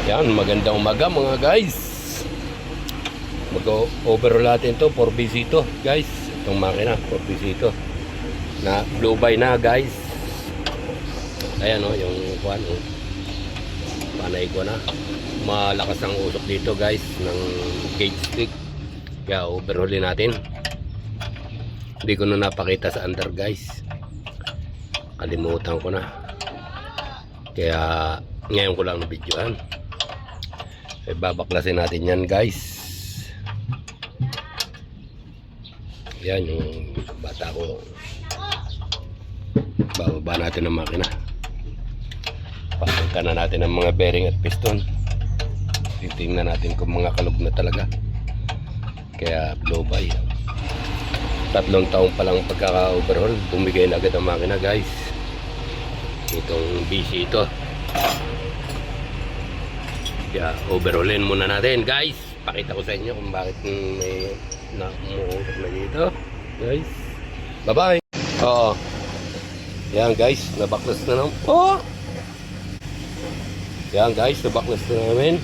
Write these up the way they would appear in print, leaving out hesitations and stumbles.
Yan, magandang umaga mga guys. Mag-overhaul natin to, 4BC to guys. Itong makina, 4BC to na blue by na guys. Ayan o, yung kuhan o. Panay ko na. Malakas ang usok dito guys ng gauge stick. Kaya overhaulin natin. Hindi ko na napakita sa under guys. Kalimutan ko na. Kaya ngayon ko lang na-videoan. Babaklasin natin yan guys. Yan yung bata ko. Bababa natin ang makina. Papunta na natin ang mga bearing at piston. Titingnan natin kung mga kalug na talaga. Kaya blow by. 3 taon pa lang pagkaka-overhaul, bumigay na agad ang makina guys. Itong BC ito. Kaya overhaulin muna natin guys. Pakita ko sa inyo kung bakit may umuusok na dito guys. Bye bye. Oo. Yan guys, nabaklas na naman. Oh! Yan guys, nabaklas na namin.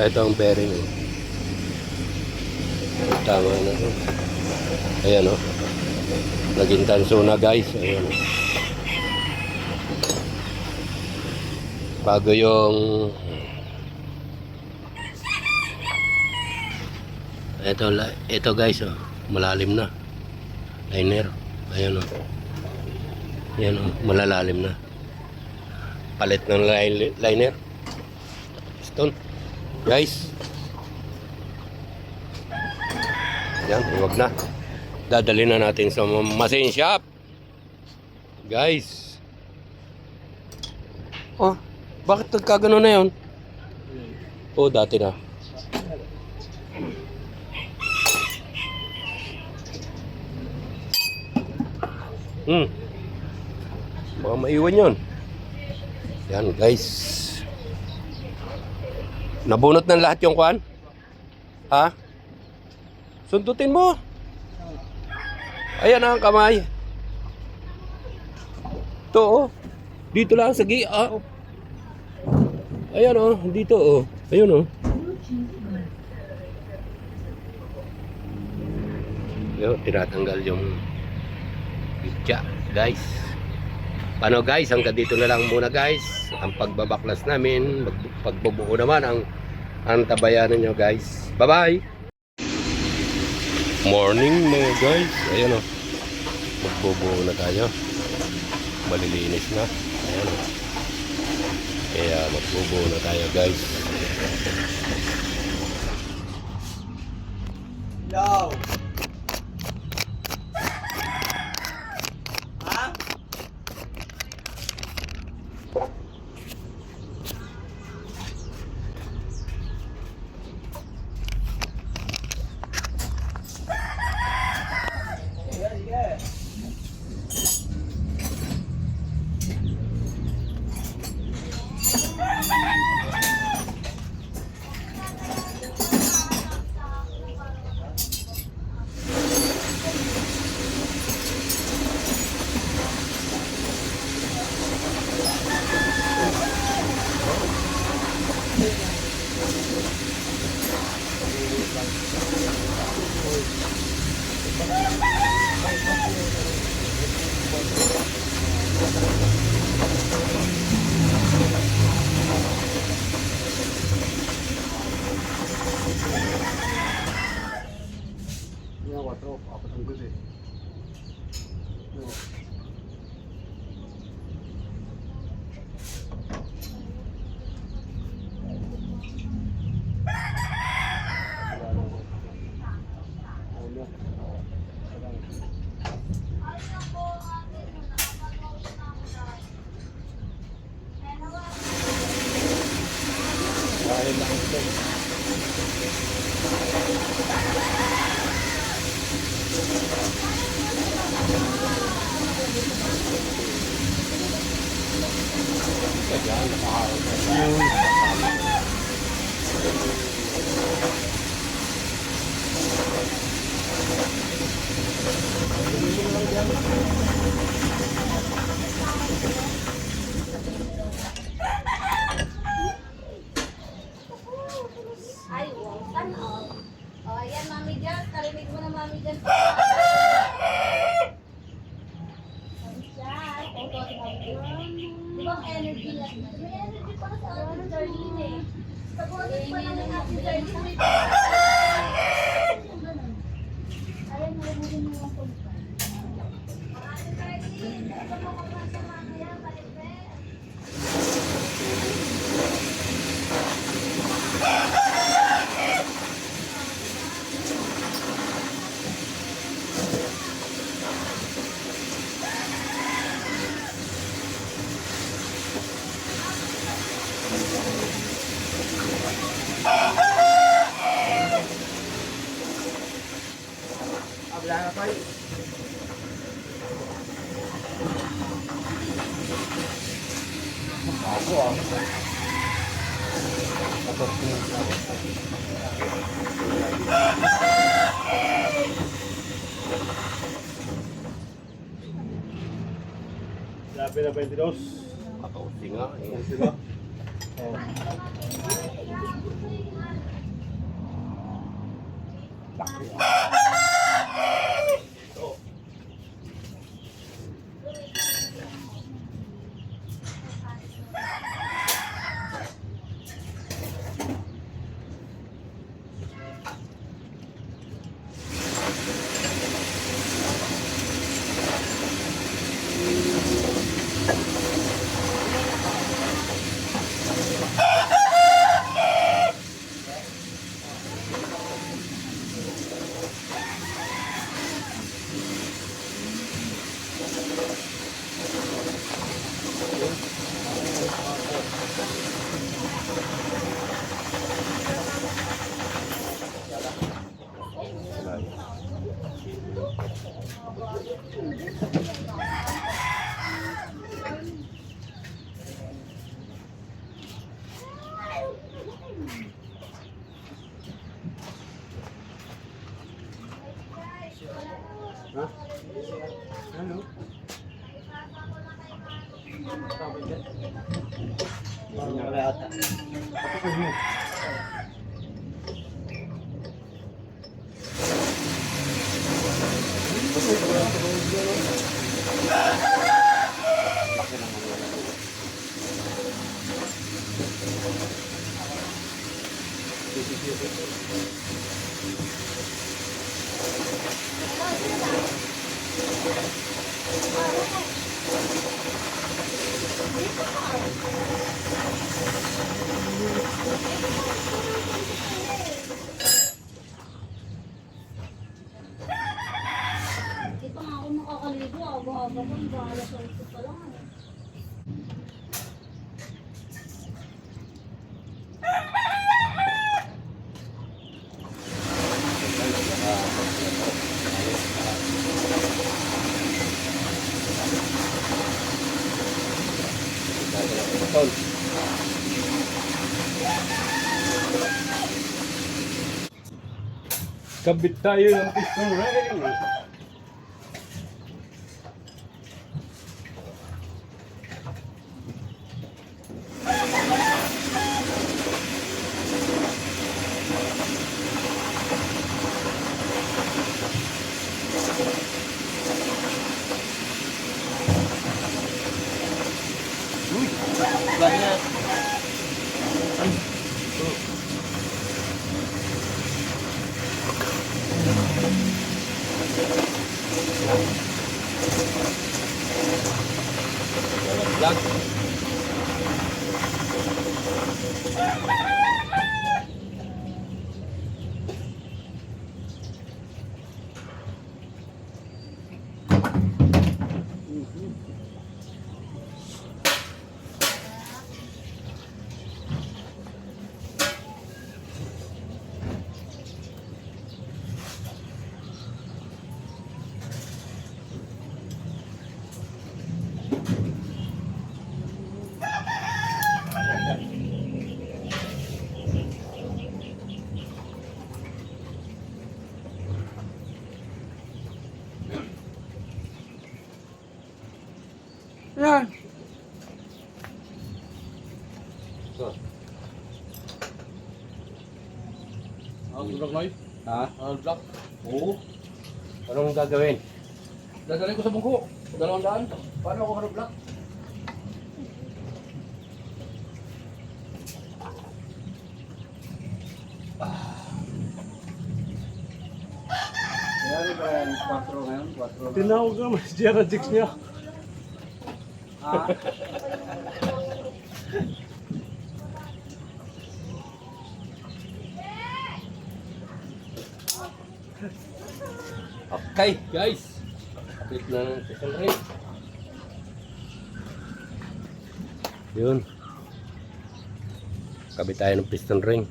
Ito ang bearing. Tama na ito. Ayan o. Naging tanso na guys. Ayan o. Bago yung ito guys o. Malalim na. Liner. Ayan o. Ayan o. Malalalim na. Palit ng liner. Stone. Guys. Yan, huwag na. Dadali na natin sa machine shop. Guys. Oh, bakit nagkagano na yun? Oh, dati na. Baka maiwan yun. Yan, guys. Nabunot ng lahat yung kwan? Ha? Sundutin mo. Ayan ang kamay. Ito oh. Dito lang sa gia. Ayan oh. Dito oh. Ayun oh. Yo, tinatanggal yung pitya guys. Paano guys? Hanggang dito na lang muna guys. Ang pagbabaklas namin. Pagbubuo naman ang tabayanan nyo guys. Bye bye. Morning mga guys. Ayan o. Magbubuo na tayo. Malilinis na. Ayan o. Kaya magbubuo na tayo guys. Hello. Ha? Di ba ang energy lang? May energy pa sa ating Darlene eh. Sa bonus pa lang ng ating Darlene, may ayan, narinig mo yung punta. Ating Darlene, ito mo kapasa mamaya, balik-balik. Wala na pa. Ako ah. Tapos Sabi na 22. Katausi nga eh. Diba? Oh. Ha? Ano? Parang wala ata. Tapos mo. Ito nga ako makakaligo, aga-aga pa, bahala sa ito pa lang. Tol. Kabit tayo ng piston ring. Banyak. Vlog. Yan. So, Ang vlog noy. ha? Ang vlog. Oo. Anong gagawin? Dadalhin ko sa bungko. 200? Paano ako mag-block? Kaya ba yan? 4 ngayon? 4. Tinawag ka, mas Geraldix niya. Ah, Okay, guys. Kapit na ng piston ring. Yun. Kabit tayo ng piston ring.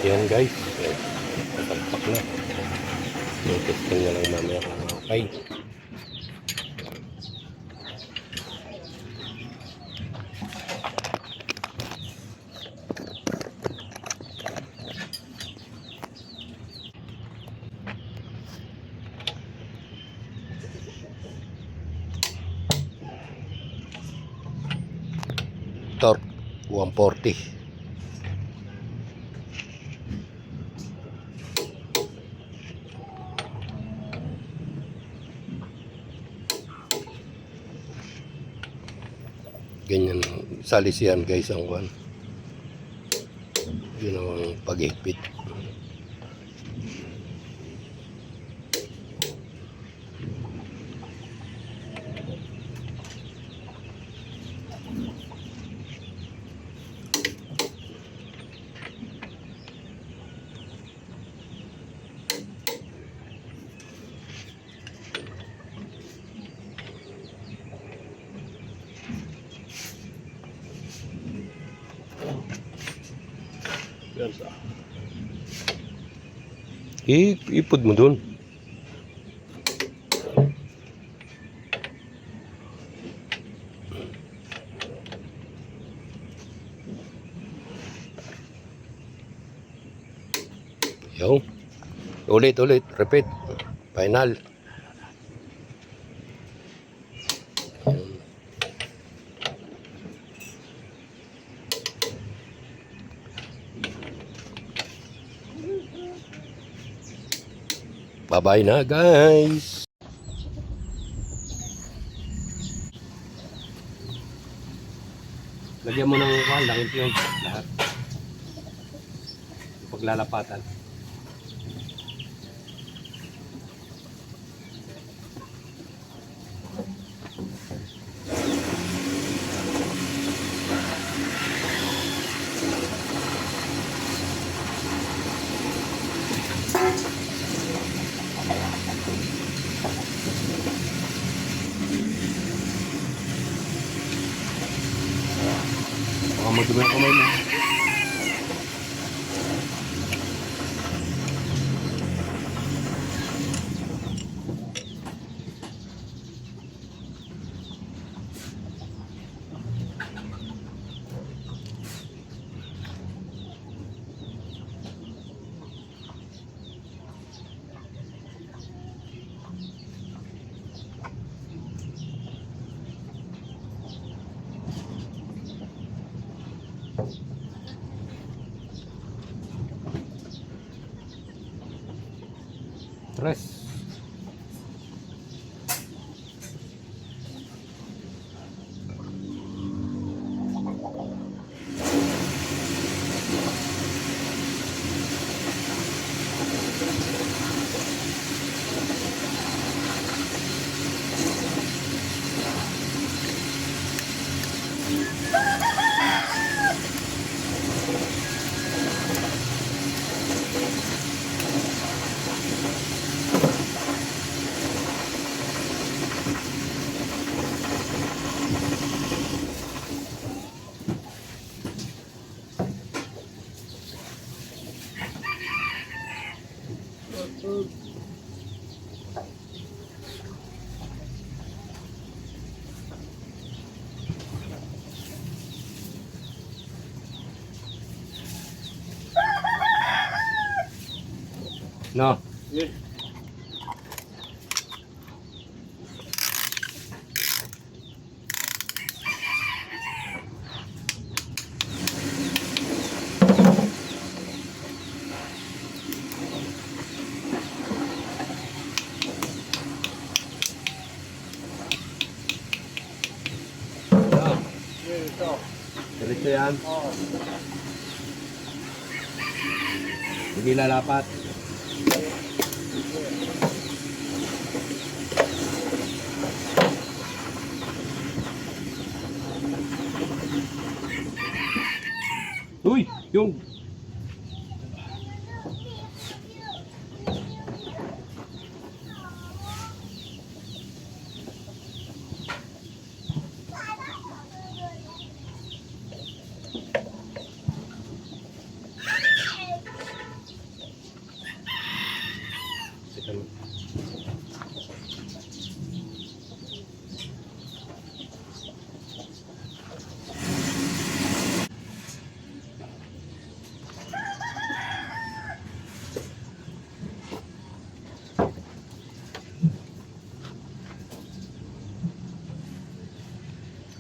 Yan guys. Tatalpak na. Yung piston na lang mamaya. Okay. Torque 140. Ganyan salis yan guys ang one. Yun ang paghigpit. Yan sa. Ipod mo dun. Yo. Ulit. Repeat. Final. Bye-bye na guys. Lagyan mo ng langit yun. Lahat. Paglalapatan. Baka madumi ang kamay mo. Tres. No. yun. Diretso yan. Oo. Hindi lalapat. Uy! Yung!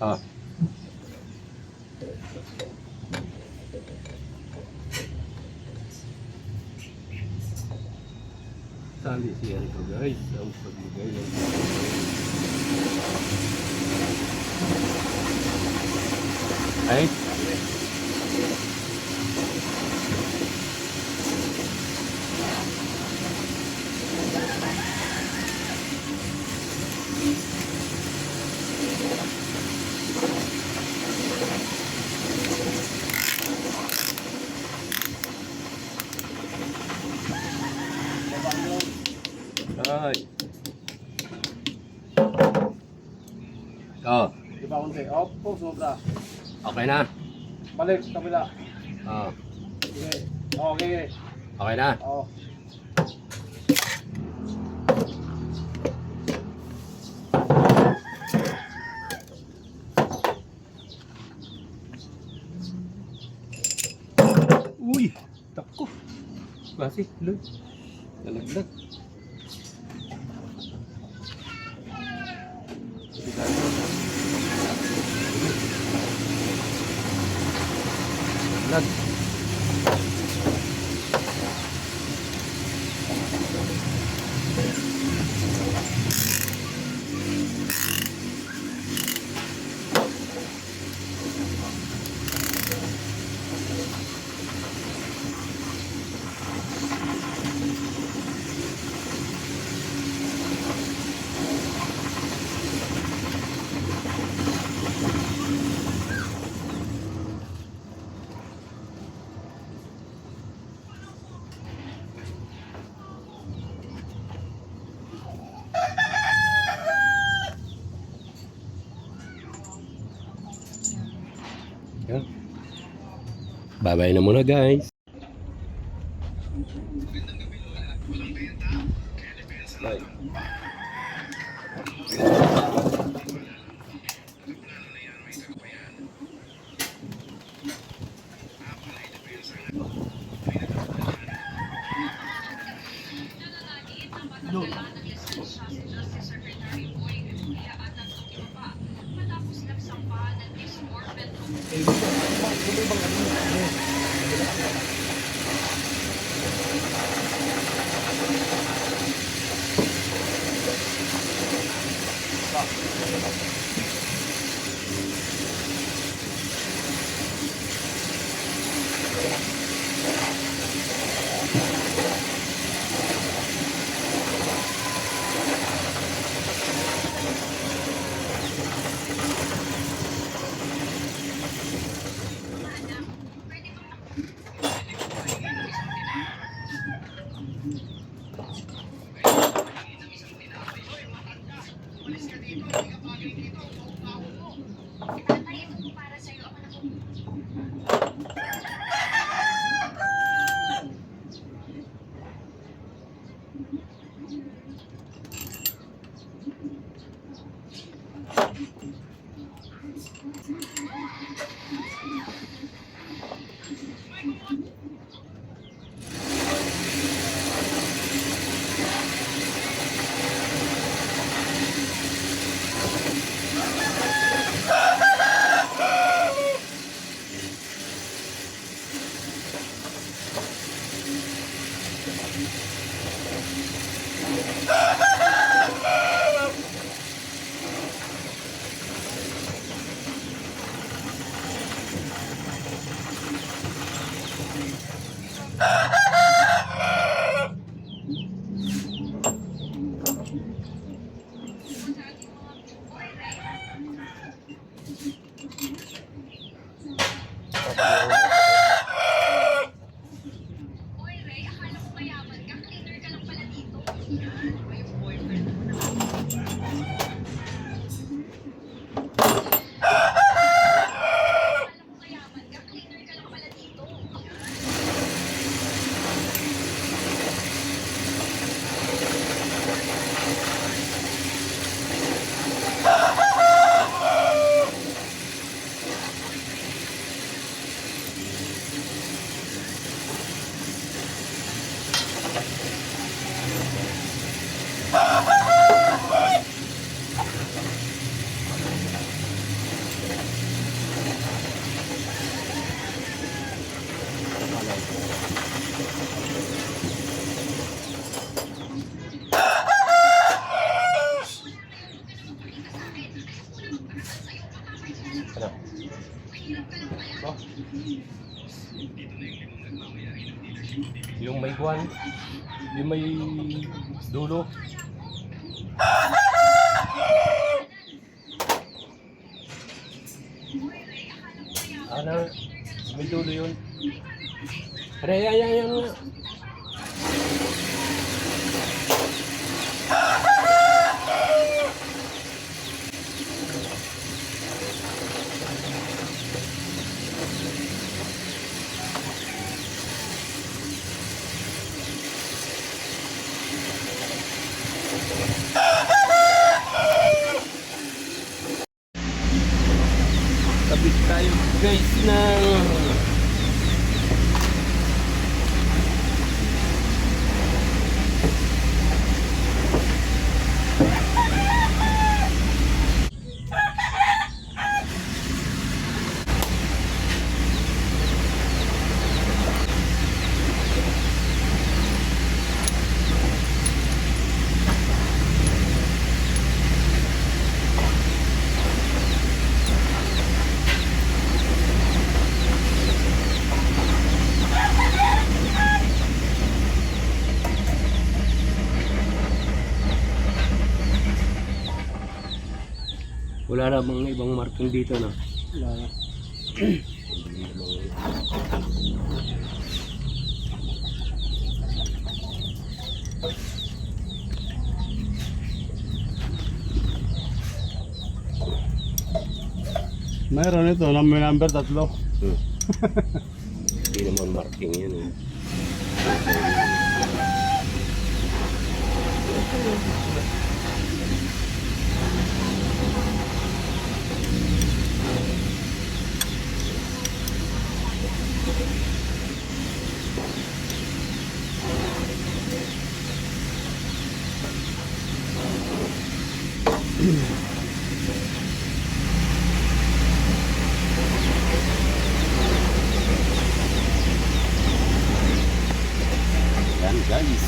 Ah. Sali si Erico guys ang pagbigay ng ay ay oh Di ba konti? Opo, sobra. okay na Balik, kabila. oh Sige. Okay. okay na Oo. uy tako kasi look nalaglag lag yan. Bye-bye na muna guys. Bye. Ano? Oh. Yung may kwan, yung may dulo. Ano? May dulo yun. Ayan nga. Kapit tayo guys ng wala na mga ibang marking dito na. Wala na. Mayroon ito na may number 3. Hindi naman marking yun eh. Yan guys.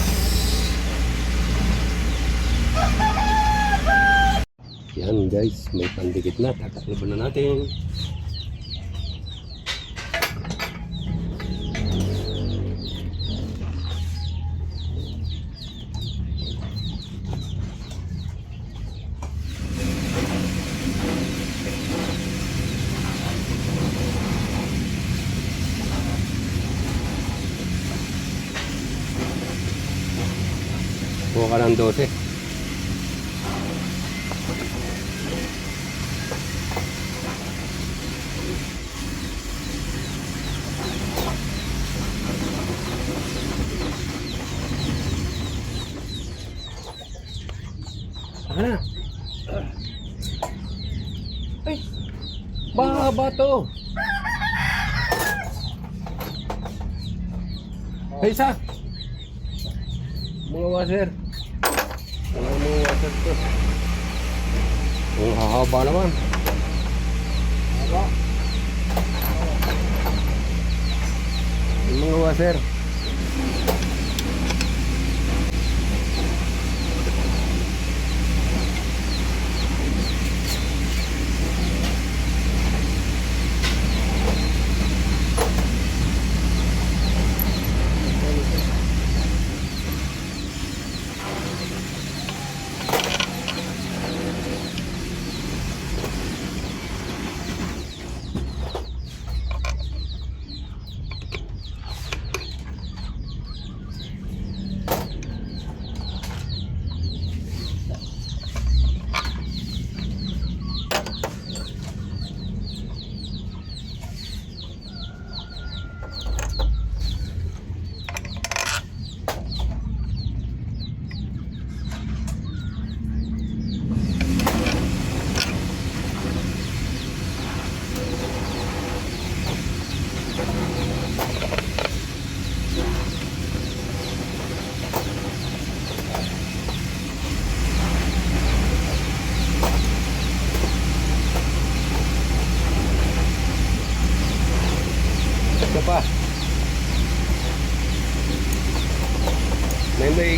Yan guys, may pandikit na. Tatakloban na natin. Kuha ka ng 12. Saka na. Ay, mahaba to. Ay, isa. Mga washer. Mga washer to. Ang hahaba naman. Yung mga washer.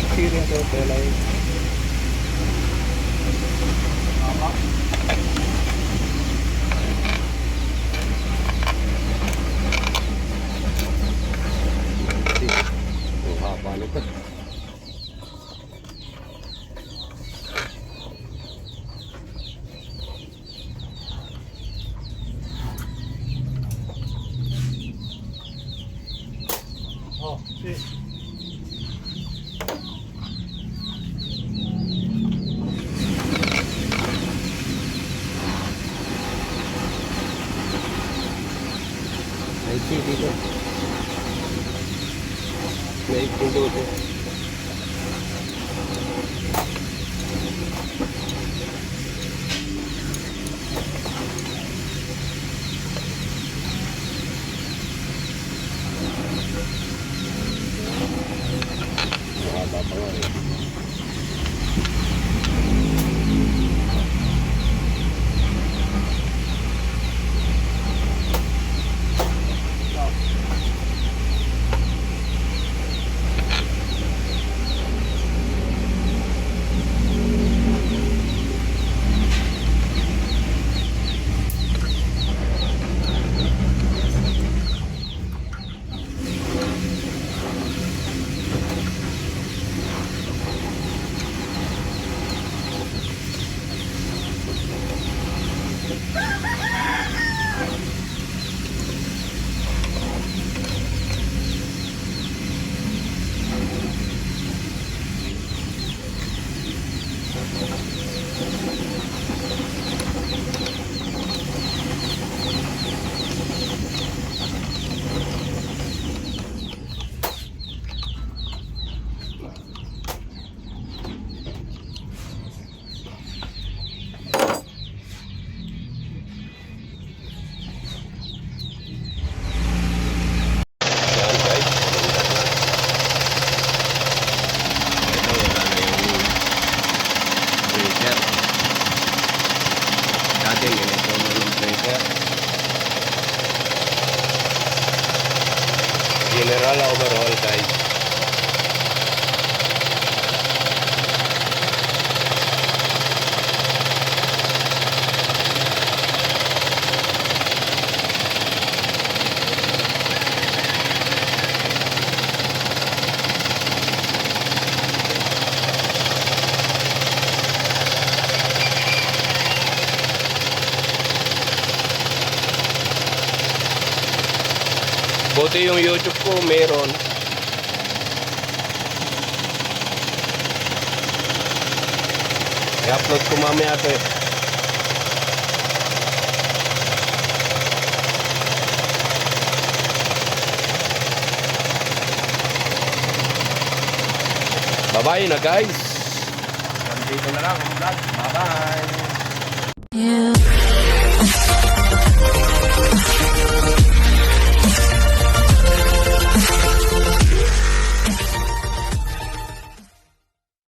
experience of their life. Ang haba nito. Oh, shit. May dito. May dito. Mahaba pa nga eh. Yan guys, ito wala na yung breaker. Dati ganito mo yung breaker. General overhaul guys. Buti yung YouTube ko meron. I-upload ko mamaya ito eh. Bye-bye na guys. Dito na lang ang vlog. Bye-bye! You